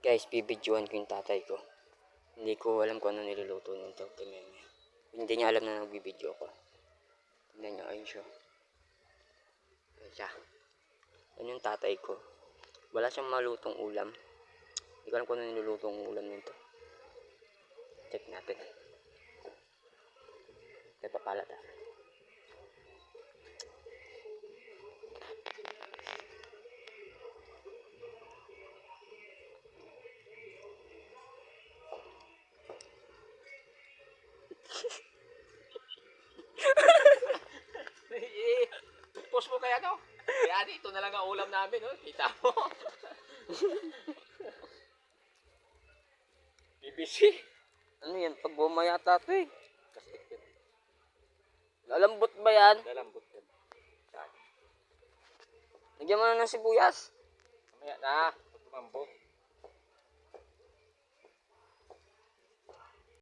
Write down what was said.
Guys, bibidyoan ko yung tatay ko. Hindi ko alam kung ano niluluto nito. Hindi niya alam na nagbibidyo ko. Tignan niyo, ayun siya. Ayun siya. Ayun yung tatay ko. Wala siyang malutong ulam. Hindi ko alam kung ano nilulutong ulam nito. Check natin. May papalat ah. Post mo kaya no? Kaya ito na lang ang ulam namin, no? Kita mo. BBC. Ano yan? Pag bumaya tato eh. Plastic yun. Lalambot ba yan? Lalambot yun. Nagyan mo na ng sibuyas. Mamaya na. Pag lumambot.